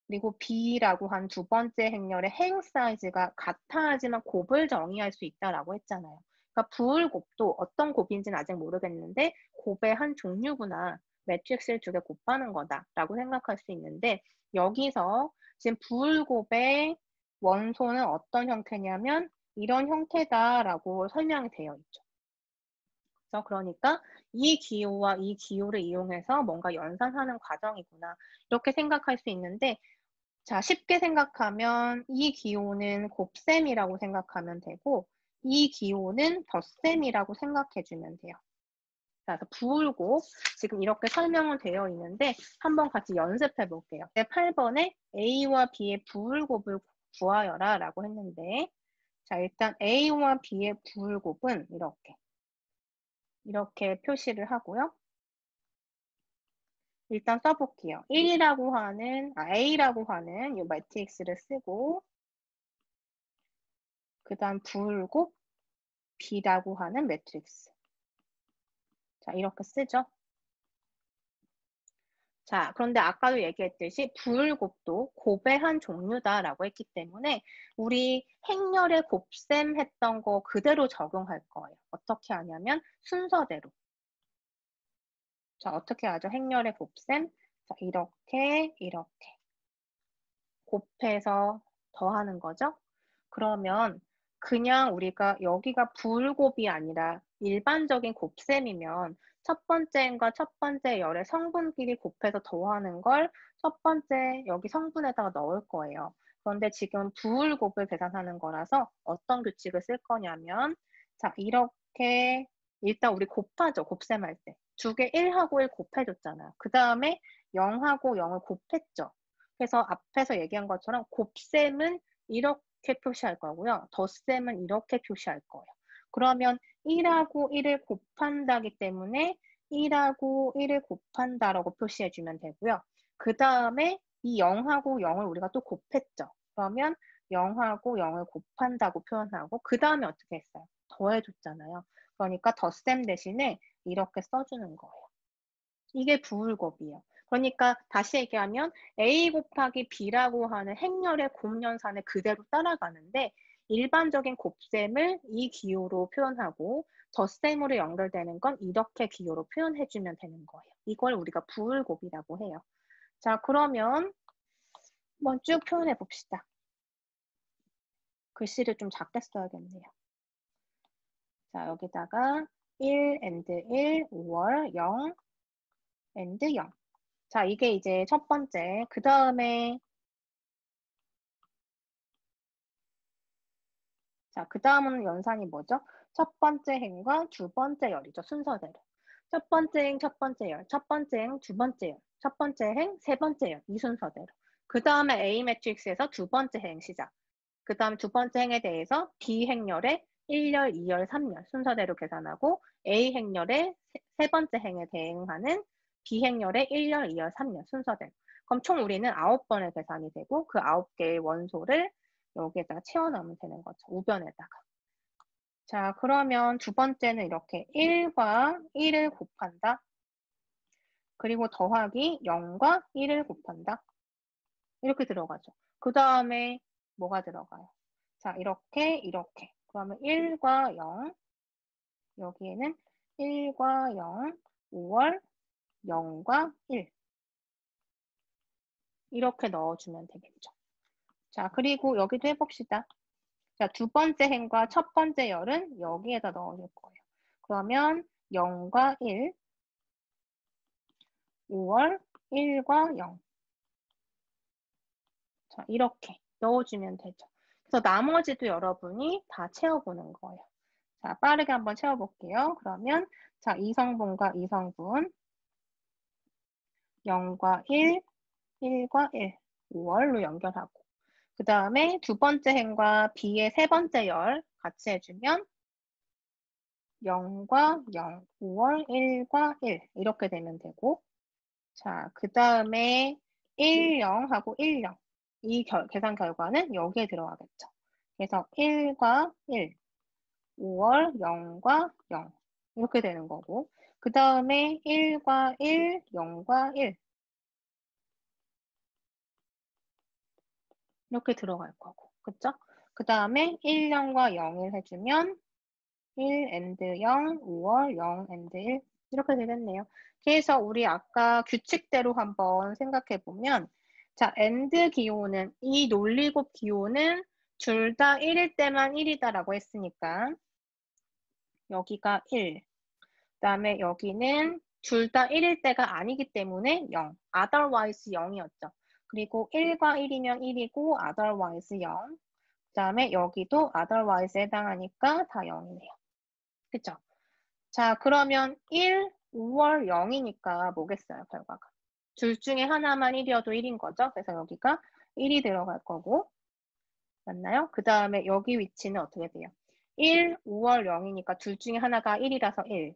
그리고 B라고 한 두 번째 행렬의 행 사이즈가 같아야지만 곱을 정의할 수 있다라고 했잖아요. 그러니까 부울곱도 어떤 곱인지는 아직 모르겠는데 곱의 한 종류구나. 매트릭스를 두 개 곱하는 거다라고 생각할 수 있는데 여기서 지금 부울곱의 원소는 어떤 형태냐면 이런 형태다라고 설명이 되어 있죠. 그러니까 이 기호와 이 기호를 이용해서 뭔가 연산하는 과정이구나. 이렇게 생각할 수 있는데 자, 쉽게 생각하면 이 기호는 곱셈이라고 생각하면 되고 이 기호는 덧셈이라고 생각해 주면 돼요. 그래서 부울곱 지금 이렇게 설명은 되어 있는데 한번 같이 연습해 볼게요. 8번에 A와 B의 부울곱을 구하여라 라고 했는데 자, 일단 A와 B의 부울곱은 이렇게 표시를 하고요. 일단 써볼게요. 1이라고 하는, A라고 하는 이 매트릭스를 쓰고 그 다음 부울곱 B라고 하는 매트릭스. 자, 이렇게 쓰죠. 자, 그런데 아까도 얘기했듯이 부울곱도 곱의 한 종류다라고 했기 때문에 우리 행렬에 곱셈 했던 거 그대로 적용할 거예요. 어떻게 하냐면 순서대로. 자, 어떻게 하죠? 행렬의 곱셈. 자, 이렇게 곱해서 더하는 거죠. 그러면 그냥 우리가 여기가 부울곱이 아니라 일반적인 곱셈이면 첫 번째인과 첫 번째 열의 성분끼리 곱해서 더하는 걸 첫 번째 여기 성분에다가 넣을 거예요. 그런데 지금 부울곱을 계산하는 거라서 어떤 규칙을 쓸 거냐면 자 이렇게 일단 우리 곱하죠. 곱셈할 때. 두 개 1하고 1 곱해줬잖아요. 그 다음에 0하고 0을 곱했죠. 그래서 앞에서 얘기한 것처럼 곱셈은 이렇게 표시할 거고요. 덧셈은 이렇게 표시할 거예요. 그러면 1하고 1을 곱한다기 때문에 1하고 1을 곱한다라고 표시해주면 되고요. 그 다음에 이 0하고 0을 우리가 또 곱했죠. 그러면 0하고 0을 곱한다고 표현하고 그 다음에 어떻게 했어요? 더해줬잖아요. 그러니까 덧셈 대신에 이렇게 써주는 거예요. 이게 부울곱이에요. 그러니까 다시 얘기하면 A 곱하기 B라고 하는 행렬의 곱연산을 그대로 따라가는데 일반적인 곱셈을 이 기호로 표현하고 덧셈으로 연결되는 건 이렇게 기호로 표현해주면 되는 거예요. 이걸 우리가 부울곱이라고 해요. 자, 그러면 한번 쭉 표현해 봅시다. 글씨를 좀 작게 써야겠네요. 자, 여기다가 1 and 1, 5월 0 and 0. 자, 이게 이제 첫 번째. 그 다음에 자, 그 다음은 연산이 뭐죠? 첫 번째 행과 두 번째 열이죠. 순서대로. 첫 번째 행, 첫 번째 열, 첫 번째 행, 두 번째 열, 첫 번째 행, 세 번째 열. 이 순서대로. 그 다음에 A 매트릭스에서 두 번째 행 시작. 그 다음 두 번째 행에 대해서 B 행렬의 1열, 2열, 3열 순서대로 계산하고 A 행렬의 세 번째 행에 대응하는 B 행렬의 1열, 2열, 3열 순서대로. 그럼 총 우리는 9번의 계산이 되고 그 9개의 원소를 여기에다가 채워넣으면 되는 거죠. 우변에다가. 자, 그러면 두 번째는 이렇게 1과 1을 곱한다. 그리고 더하기 0과 1을 곱한다. 이렇게 들어가죠. 그 다음에 뭐가 들어가요? 자, 이렇게. 그러면 1과 0. 여기에는 1과 0, 5월 0과 1. 이렇게 넣어주면 되겠죠. 자, 그리고 여기도 해봅시다. 자, 두 번째 행과 첫 번째 열은 여기에다 넣어줄 거예요. 그러면 0과 1, 5월 1과 0. 자, 이렇게 넣어주면 되죠. 그래서 나머지도 여러분이 다 채워보는 거예요. 자, 빠르게 한번 채워볼게요. 그러면 자, 이성분과 이성분 0과 1, 1과 1, 5월로 연결하고 그 다음에 두 번째 행과 B의 세 번째 열 같이 해주면 0과 0, 5월 1과 1 이렇게 되면 되고 자, 그 다음에 1, 0하고 1, 0 이 계산 결과는 여기에 들어가겠죠. 그래서 1과 1, 5월 0과 0 이렇게 되는 거고 그 다음에 1과 1, 0과 1 이렇게 들어갈 거고 그쵸? 그 다음에 1, 0과 0을 해주면 1 and 0, 5월 0 and 1 이렇게 되겠네요. 그래서 우리 아까 규칙대로 한번 생각해 보면 자, and 기호는 이 논리곱 기호는 둘 다 1일 때만 1이다라고 했으니까 여기가 1. 그다음에 여기는 둘 다 1일 때가 아니기 때문에 0. otherwise 0이었죠. 그리고 1과 1이면 1이고 otherwise 0. 그다음에 여기도 otherwise에 해당하니까 다 0이네요. 그쵸? 자, 그러면 1, 5월 0이니까 뭐겠어요, 결과가? 둘 중에 하나만 1이어도 1인 거죠? 그래서 여기가 1이 들어갈 거고, 맞나요? 그 다음에 여기 위치는 어떻게 돼요? 1, 5월 0이니까 둘 중에 하나가 1이라서 1.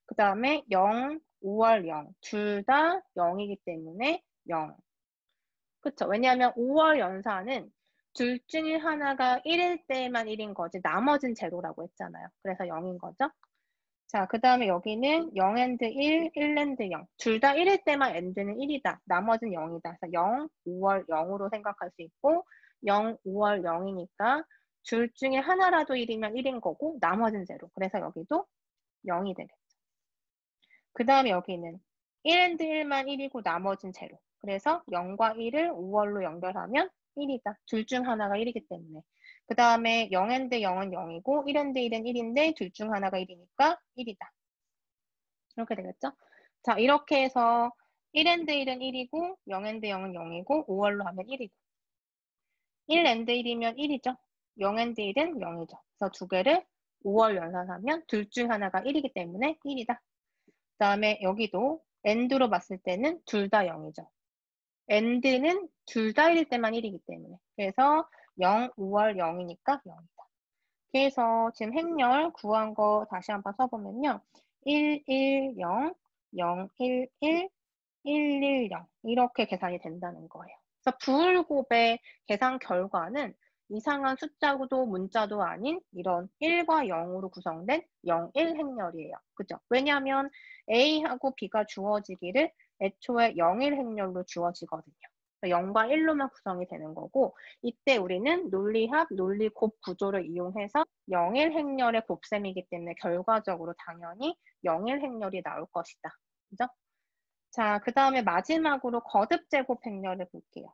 그 다음에 0, 5월 0. 둘 다 0이기 때문에 0. 그쵸? 왜냐하면 5월 연산은 둘 중에 하나가 1일 때만 1인 거지 나머진 제로라고 했잖아요. 그래서 0인 거죠. 자, 그 다음에 여기는 0 and 1, 1 and 0. 둘 다 1일 때만 and는 1이다. 나머지는 0이다. 그래서 0, 5월 0으로 생각할 수 있고 0, 5월 0이니까 둘 중에 하나라도 1이면 1인 거고 나머지는 0. 그래서 여기도 0이 되겠죠. 그 다음에 여기는 1 and 1만 1이고 나머지는 0. 그래서 0과 1을 5월로 연결하면 1이다. 둘 중 하나가 1이기 때문에. 그 다음에 0 and 0은 0이고 1 and 1은 1인데 둘 중 하나가 1이니까 1이다. 이렇게 되겠죠? 자, 이렇게 해서 1 and 1은 1이고 0 and 0은 0이고 5월로 하면 1이고 1 and 1이면 1이죠. 0 and 1은 0이죠. 그래서 두 개를 5월 연산하면 둘 중 하나가 1이기 때문에 1이다. 그 다음에 여기도 and로 봤을 때는 둘 다 0이죠. and는 둘 다 1일 때만 1이기 때문에. 그래서 0, 5월 0이니까 0이다. 그래서 지금 행렬 구한 거 다시 한번 써보면요. 1, 1, 0, 0, 1, 1, 1, 1, 0 이렇게 계산이 된다는 거예요. 그래서 부울곱의 계산 결과는 이상한 숫자도 문자도 아닌 이런 1과 0으로 구성된 0, 1 행렬이에요. 그죠? 왜냐하면 A하고 B가 주어지기를 애초에 0, 1 행렬로 주어지거든요. 0과 1로만 구성이 되는 거고 이때 우리는 논리합, 논리곱 구조를 이용해서 0, 1 행렬의 곱셈이기 때문에 결과적으로 당연히 0, 1 행렬이 나올 것이다. 그죠? 자, 그 다음에 마지막으로 거듭 제곱 행렬을 볼게요.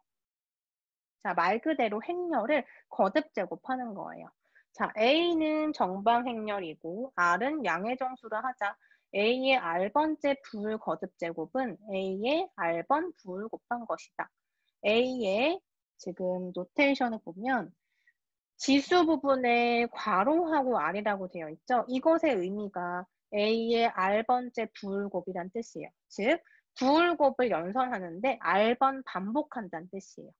자, 말 그대로 행렬을 거듭 제곱하는 거예요. 자, A는 정방 행렬이고 R은 양의 정수로 하자. A의 R번째 부울 거듭 제곱은 A의 R번 부울 곱한 것이다. A의 지금 노테이션을 보면 지수 부분에 괄호하고 R이라고 되어 있죠. 이것의 의미가 A의 R번째 부울곱이란 뜻이에요. 즉, 부울곱을 연산하는데 R번 반복한다는 뜻이에요.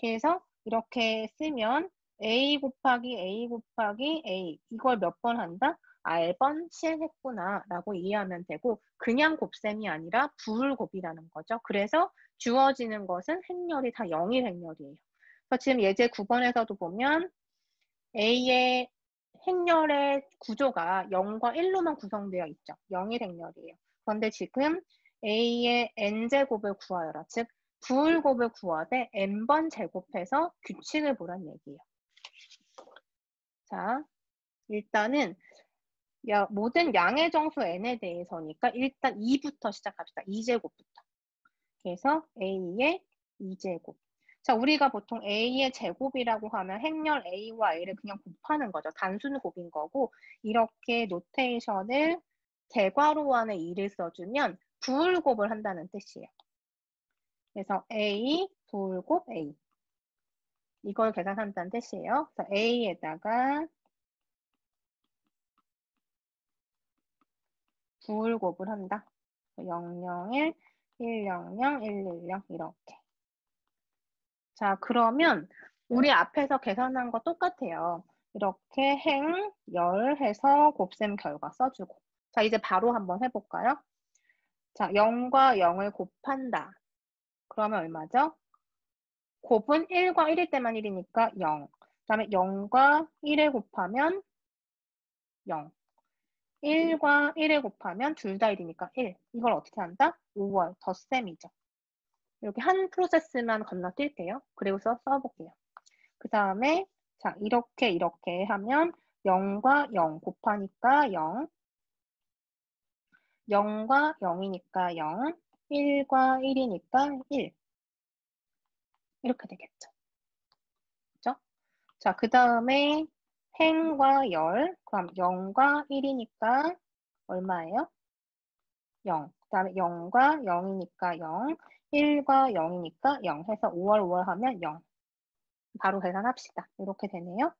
그래서 이렇게 쓰면 A 곱하기 A 곱하기 A 이걸 몇 번 한다? R번 시행했구나 라고 이해하면 되고 그냥 곱셈이 아니라 부울곱이라는 거죠. 그래서 주어지는 것은 행렬이 다 0일 행렬이에요. 그래서 지금 예제 9번에서도 보면 A의 행렬의 구조가 0과 1로만 구성되어 있죠. 0일 행렬이에요. 그런데 지금 A의 n제곱을 구하여라. 즉 부울곱을 구하되 n번 제곱해서 규칙을 보란 얘기예요. 자, 일단은 모든 양의 정수 n에 대해서니까 일단 2부터 시작합시다. 2제곱부터. 그래서 A의 2제곱. 자, 우리가 보통 A의 제곱이라고 하면 행렬 A와 A를 그냥 곱하는 거죠. 단순 곱인 거고 이렇게 노테이션을 대괄호 안에 2를 써주면 부울곱을 한다는 뜻이에요. 그래서 A 부울곱 A. 이걸 계산한다는 뜻이에요. 그래서 A에다가 부울곱을 한다. 001, 100, 110 이렇게. 자, 그러면 우리 앞에서 계산한 거 똑같아요. 이렇게 행, 열 해서 곱셈 결과 써주고. 자, 이제 바로 한번 해볼까요? 자, 0과 0을 곱한다. 그러면 얼마죠? 곱은 1과 1일 때만 1이니까 0. 그 다음에 0과 1을 곱하면 0. 1과 1을 곱하면 둘 다 1이니까 1. 이걸 어떻게 한다? 5월, 덧셈이죠. 이렇게 한 프로세스만 건너뛸게요. 그리고 써볼게요. 그 다음에 자 이렇게 하면 0과 0 곱하니까 0, 0과 0이니까 0, 1과 1이니까 1 이렇게 되겠죠. 그죠? 자, 그 다음에 행과 열, 그럼 0과 1이니까 얼마예요? 0. 그 다음에 0과 0이니까 0, 1과 0이니까 0 해서 5월 하면 0. 바로 계산합시다. 이렇게 되네요.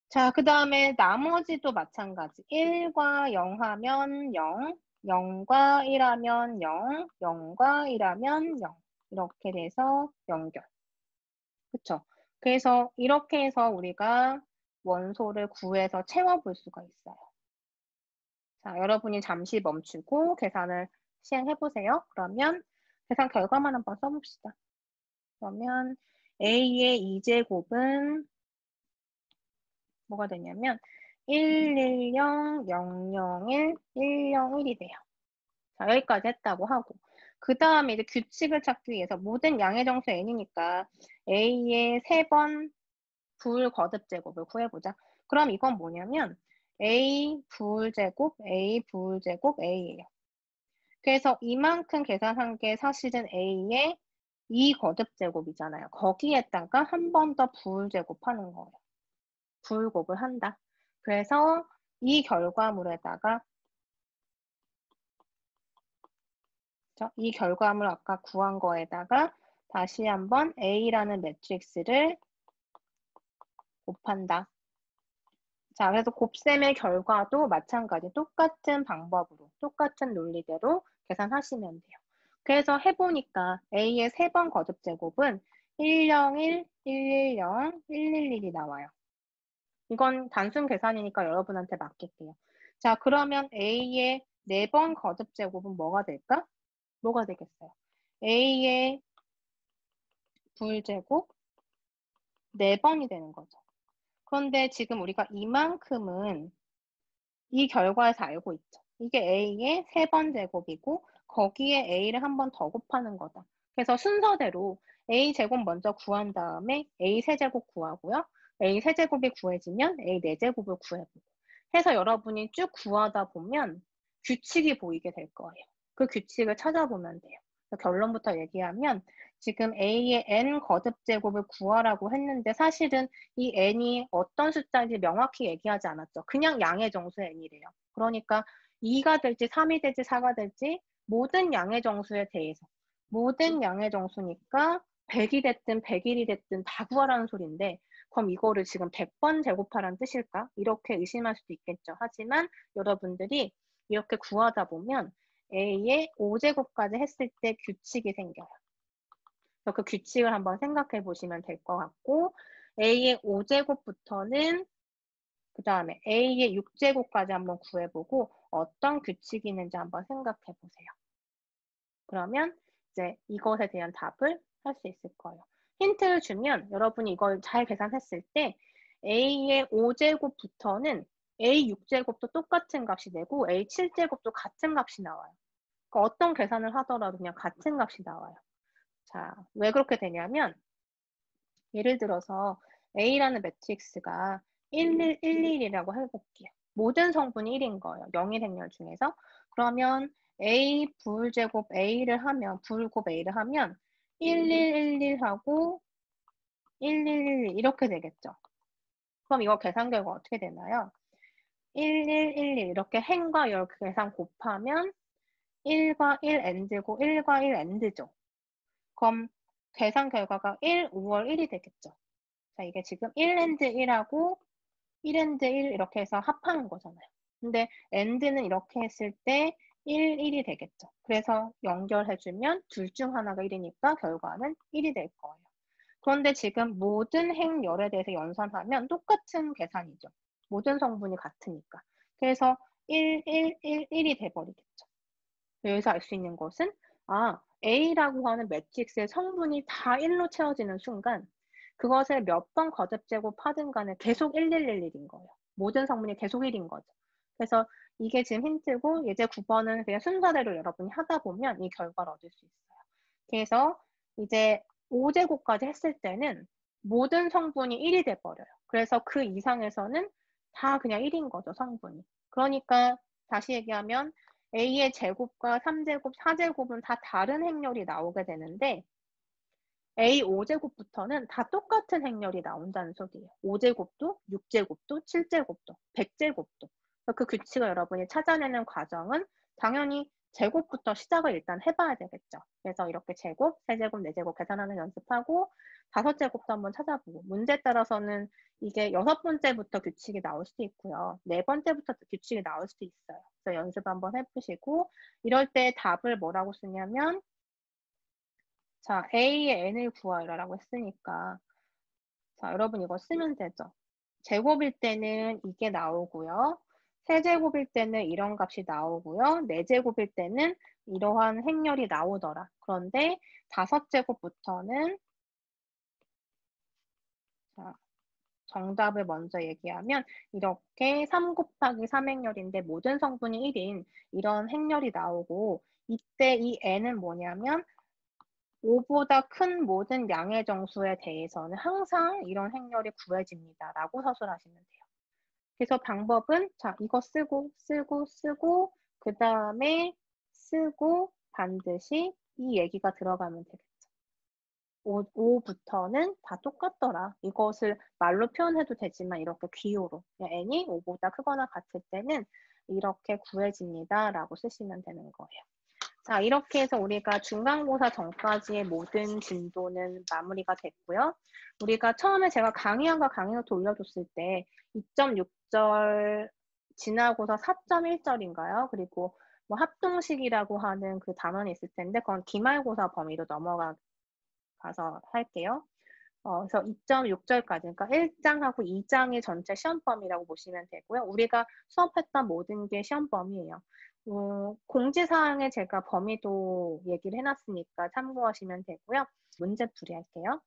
자, 그 다음에 나머지도 마찬가지. 1과 0 하면 0, 0과 1 하면 0, 0과 1 하면 0. 이렇게 돼서 연결. 그쵸? 그래서 이렇게 해서 우리가 원소를 구해서 채워볼 수가 있어요. 자, 여러분이 잠시 멈추고 계산을 시행해보세요. 그러면 계산 결과만 한번 써봅시다. 그러면 A의 2제곱은 뭐가 되냐면 110, 001, 101이 돼요. 자, 여기까지 했다고 하고. 그 다음에 이제 규칙을 찾기 위해서 모든 양의 정수 n이니까 A의 3번 부울거듭 제곱을 구해보자. 그럼 이건 뭐냐면 A 부울제곱, A 부울제곱, A예요. 그래서 이만큼 계산한 게 사실은 A의 2거듭 제곱이잖아요. 거기에다가 한 번 더 부울제곱하는 거예요. 부울곱을 한다. 그래서 이 결과물에다가 이 결과물 아까 구한 거에다가 다시 한번 A라는 매트릭스를 곱한다. 자, 그래서 곱셈의 결과도 마찬가지 똑같은 방법으로, 똑같은 논리대로 계산하시면 돼요. 그래서 해보니까 A의 3번 거듭 제곱은 101, 110, 111이 나와요. 이건 단순 계산이니까 여러분한테 맡길게요. 자, 그러면 A의 4번 거듭 제곱은 뭐가 될까? 뭐가 되겠어요? A의 부울제곱 4번이 되는 거죠. 그런데 지금 우리가 이만큼은 이 결과에서 알고 있죠. 이게 A의 3번 제곱이고 거기에 A를 한 번 더 곱하는 거다. 그래서 순서대로 A 제곱 먼저 구한 다음에 A 세제곱 구하고요. A 세제곱이 구해지면 A 4제곱을 구해보고 해서 여러분이 쭉 구하다 보면 규칙이 보이게 될 거예요. 그 규칙을 찾아보면 돼요. 결론부터 얘기하면 지금 A의 n 거듭 제곱을 구하라고 했는데 사실은 이 n이 어떤 숫자인지 명확히 얘기하지 않았죠. 그냥 양의 정수 n이래요. 그러니까 2가 될지 3이 될지 4가 될지 모든 양의 정수에 대해서 모든 양의 정수니까 100이 됐든 100일이 됐든 다 구하라는 소리인데 그럼 이거를 지금 100번 제곱하라는 뜻일까? 이렇게 의심할 수도 있겠죠. 하지만 여러분들이 이렇게 구하다 보면 A의 5제곱까지 했을 때 규칙이 생겨요. 그래서 그 규칙을 한번 생각해 보시면 될 것 같고 A의 5제곱부터는 그 다음에 A의 6제곱까지 한번 구해보고 어떤 규칙이 있는지 한번 생각해 보세요. 그러면 이제 이것에 대한 답을 할 수 있을 거예요. 힌트를 주면 여러분이 이걸 잘 계산했을 때 A의 5제곱부터는 A 6제곱도 똑같은 값이 되고 A 7제곱도 같은 값이 나와요. 그러니까 어떤 계산을 하더라도 그냥 같은 값이 나와요. 자, 왜 그렇게 되냐면 예를 들어서 A라는 매트릭스가 1111이라고 해볼게요. 모든 성분이 1인 거예요. 영일 행렬 중에서. 그러면 A 부울제곱 A를 하면 부울곱 A를 하면 1111하고 1111 이렇게 되겠죠. 그럼 이거 계산 결과 어떻게 되나요? 1111 이렇게 행과 열 계산 곱하면 1과 1 n드고 1과 1 n드죠. 그럼 계산 결과가 1, 5월 1이 되겠죠. 자, 이게 지금 1 and 1하고 1 and 1 이렇게 해서 합하는 거잖아요. 근데 and는 이렇게 했을 때 1, 1이 되겠죠. 그래서 연결해주면 둘 중 하나가 1이니까 결과는 1이 될 거예요. 그런데 지금 모든 행열에 대해서 연산하면 똑같은 계산이죠. 모든 성분이 같으니까. 그래서 1, 1, 1, 1이 돼버리겠죠. 여기서 알 수 있는 것은 A라고 하는 매트릭스의 성분이 다 1로 채워지는 순간 그것을 몇 번 거듭 제곱하든 간에 계속 1111인 거예요. 모든 성분이 계속 1인 거죠. 그래서 이게 지금 힌트고 예제 9번은 그냥 순서대로 여러분이 하다 보면 이 결과를 얻을 수 있어요. 그래서 이제 5제곱까지 했을 때는 모든 성분이 1이 돼버려요. 그래서 그 이상에서는 다 그냥 1인 거죠, 성분이. 그러니까 다시 얘기하면 A의 제곱과 3제곱, 4제곱은 다 다른 행렬이 나오게 되는데 A 5제곱부터는 다 똑같은 행렬이 나온다는 소리예요. 5제곱도, 6제곱도, 7제곱도, 100제곱도. 그 규칙을 여러분이 찾아내는 과정은 당연히 제곱부터 시작을 일단 해봐야 되겠죠. 그래서 이렇게 제곱, 3제곱, 4제곱 계산하는 연습하고 5제곱도 한번 찾아보고 문제에 따라서는 이게 6번째부터 규칙이 나올 수도 있고요. 4번째부터 규칙이 나올 수도 있어요. 그래서 연습 한번 해보시고 이럴 때 답을 뭐라고 쓰냐면 자, A의 n을 구하라라고 했으니까 자, 여러분 이거 쓰면 되죠. 제곱일 때는 이게 나오고요. 세제곱일 때는 이런 값이 나오고요. 네제곱일 때는 이러한 행렬이 나오더라. 그런데 5제곱부터는 자, 정답을 먼저 얘기하면 이렇게 3 곱하기 3 행렬인데 모든 성분이 1인 이런 행렬이 나오고 이때 이 n은 뭐냐면 5보다 큰 모든 양의 정수에 대해서는 항상 이런 행렬이 구해집니다. 라고 서술하시면 돼요. 그래서 방법은 자 이거 쓰고 그 다음에 쓰고 반드시 이 얘기가 들어가면 되겠죠. 5부터는 다 똑같더라. 이것을 말로 표현해도 되지만 이렇게 귀호로 n이 5보다 크거나 같을 때는 이렇게 구해집니다. 라고 쓰시면 되는 거예요. 자, 이렇게 해서 우리가 중간고사 전까지의 모든 진도는 마무리가 됐고요. 우리가 처음에 제가 강의안과 강의노트 올려줬을 때 2.6절 지나고서 4.1절인가요? 그리고 뭐 합동식이라고 하는 그 단원이 있을 텐데 그건 기말고사 범위로 넘어가서 할게요. 그래서 2.6절까지, 그러니까 1장하고 2장이 전체 시험 범위라고 보시면 되고요. 우리가 수업했던 모든 게 시험 범위예요. 공지사항에 제가 범위도 얘기를 해놨으니까 참고하시면 되고요. 문제 풀이 할게요.